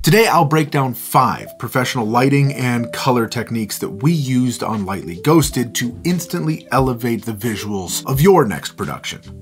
Today I'll break down 5 professional lighting and color techniques that we used on Lightly Ghosted to instantly elevate the visuals of your next production.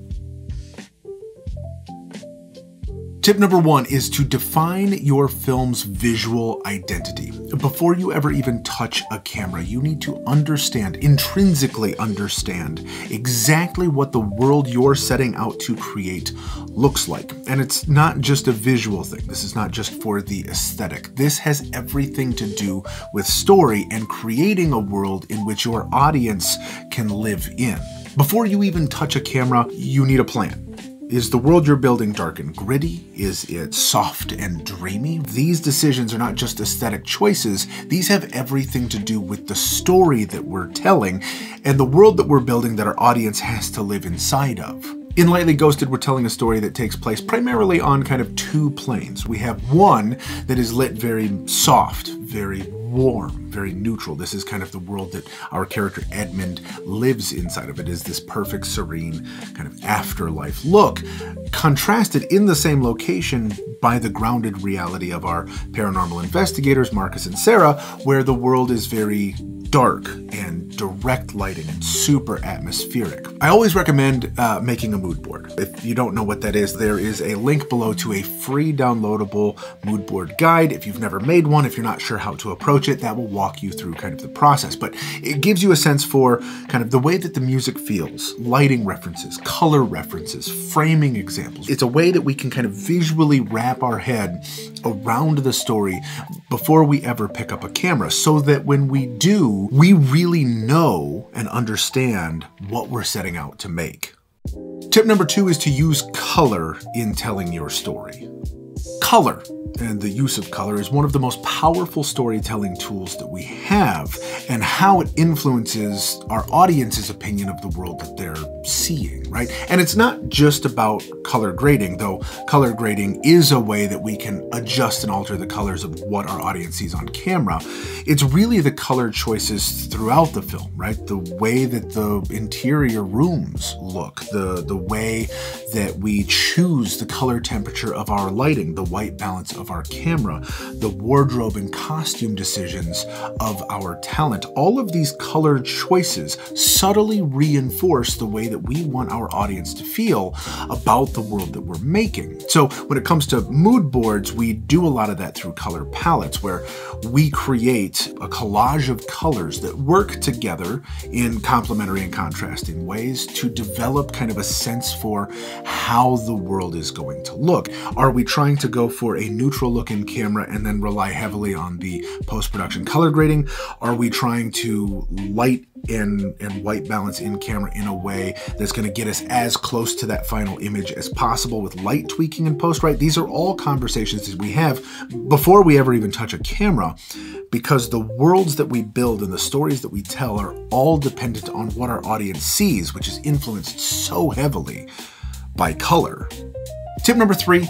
Tip number 1 is to define your film's visual identity. Before you ever even touch a camera, you need to intrinsically understand exactly what the world you're setting out to create looks like. And it's not just a visual thing. This is not just for the aesthetic. This has everything to do with story and creating a world in which your audience can live in. Before you even touch a camera, you need a plan. Is the world you're building dark and gritty? Is it soft and dreamy? These decisions are not just aesthetic choices, these have everything to do with the story that we're telling and the world that we're building that our audience has to live inside of. In Lightly Ghosted, we're telling a story that takes place primarily on kind of 2 planes. We have one that is lit very soft, very warm, very neutral. This is kind of the world that our character Edmund lives inside of. It is this perfect, serene kind of afterlife look, contrasted in the same location by the grounded reality of our paranormal investigators, Marcus and Sarah, where the world is very dark and direct lighting and super atmospheric. I always recommend making a mood board. If you don't know what that is, there is a link below to a free downloadable mood board guide. If you've never made one, if you're not sure how to approach it, that will walk you through kind of the process. But it gives you a sense for kind of the way that the music feels, lighting references, color references, framing examples. It's a way that we can kind of visually wrap our head around the story before we ever pick up a camera, so that when we do, we really know and understand what we're setting out to make. Tip number 2 is to use color in telling your story. Color and the use of color is one of the most powerful storytelling tools that we have, and how it influences our audience's opinion of the world that they're seeing, right? And it's not just about color grading, though color grading is a way that we can adjust and alter the colors of what our audience sees on camera. It's really the color choices throughout the film, right? The way that the interior rooms look, the way that we choose the color temperature of our lighting, the white balance of our camera, the wardrobe and costume decisions of our talent. All of these color choices subtly reinforce the way that we want our audience to feel about the world that we're making. So when it comes to mood boards, we do a lot of that through color palettes, where we create a collage of colors that work together in complementary and contrasting ways to develop kind of a sense for how the world is going to look. Are we trying to go for a neutral look in camera and then rely heavily on the post-production color grading? Are we trying to light and white balance in camera in a way that's going to get us as close to that final image as possible with light tweaking in post, right? These are all conversations that we have before we ever even touch a camera, because the worlds that we build and the stories that we tell are all dependent on what our audience sees, which is influenced so heavily by color. Tip number 3,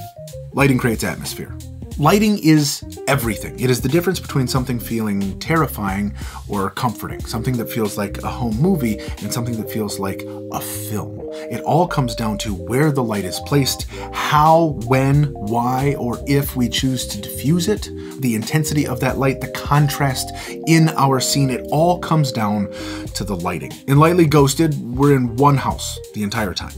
lighting creates atmosphere. Lighting is everything. It is the difference between something feeling terrifying or comforting, something that feels like a home movie and something that feels like a film. It all comes down to where the light is placed, how, when, why, or if we choose to diffuse it, the intensity of that light, the contrast in our scene. It all comes down to the lighting. In Lightly Ghosted, we're in one house the entire time,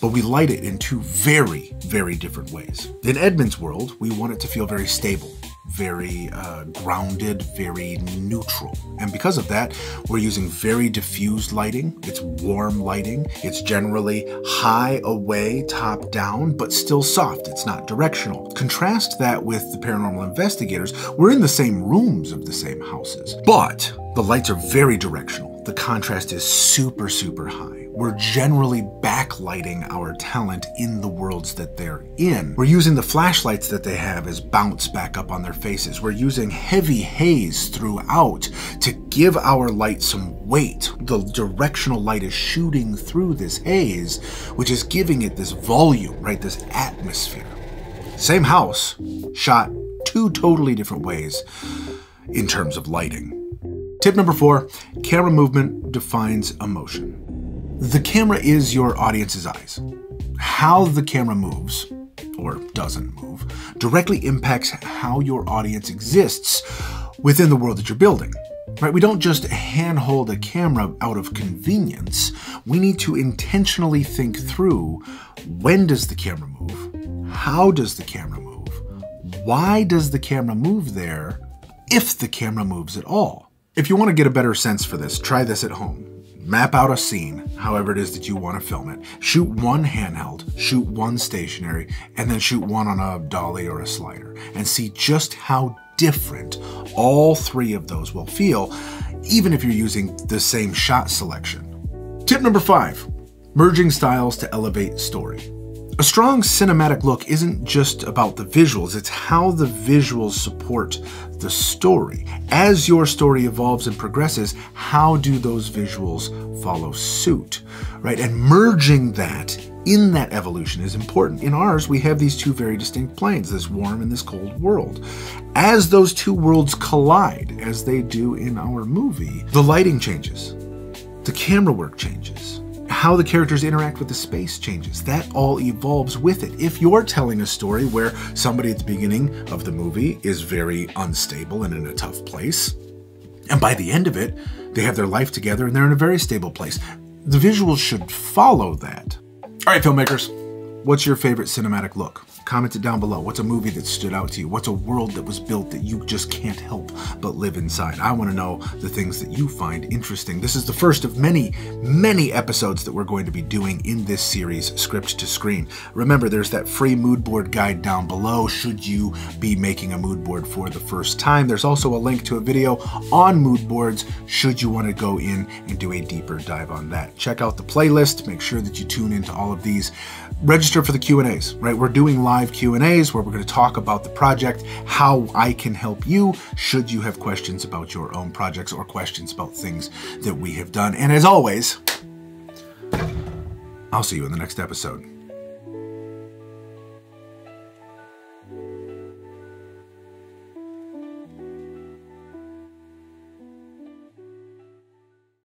but we light it in 2 very, very different ways. In Edmund's world, we want it to feel very stable, very grounded, very neutral. And because of that, we're using very diffused lighting. It's warm lighting. It's generally high away, top down, but still soft. It's not directional. Contrast that with the paranormal investigators. We're in the same rooms of the same houses, but the lights are very directional. The contrast is super, super high. We're generally backlighting our talent in the worlds that they're in. We're using the flashlights that they have as bounce back up on their faces. We're using heavy haze throughout to give our light some weight. The directional light is shooting through this haze, which is giving it this volume, right? This atmosphere. Same house, shot 2 totally different ways in terms of lighting. Tip number 4, camera movement defines emotion. The camera is your audience's eyes. How the camera moves, or doesn't move, directly impacts how your audience exists within the world that you're building. Right? We don't just handhold a camera out of convenience. We need to intentionally think through, when does the camera move? How does the camera move? Why does the camera move there, if the camera moves at all? If you want to get a better sense for this, try this at home. Map out a scene, however it is that you want to film it. Shoot one handheld, shoot one stationary, and then shoot one on a dolly or a slider, and see just how different all three of those will feel, even if you're using the same shot selection. Tip number 5, merging styles to elevate story. A strong cinematic look isn't just about the visuals, it's how the visuals support the story. As your story evolves and progresses, how do those visuals follow suit, right? And merging that in that evolution is important. In ours, we have these two very distinct planes, this warm and this cold world. As those two worlds collide, as they do in our movie, the lighting changes, the camera work changes, how the characters interact with the space changes. That all evolves with it. If you're telling a story where somebody at the beginning of the movie is very unstable and in a tough place, and by the end of it, they have their life together and they're in a very stable place, the visuals should follow that. All right, filmmakers, what's your favorite cinematic look? Comment it down below. What's a movie that stood out to you? What's a world that was built that you just can't help but live inside? I want to know the things that you find interesting. This is the first of many, many episodes that we're going to be doing in this series, Script to Screen. Remember, there's that free mood board guide down below should you be making a mood board for the first time. There's also a link to a video on mood boards should you want to go in and do a deeper dive on that. Check out the playlist. Make sure that you tune into all of these. Register for the Q&As, right? We're doing live Q&As where we're going to talk about the project, how I can help you should you have questions about your own projects or questions about things that we have done. And as always, I'll see you in the next episode.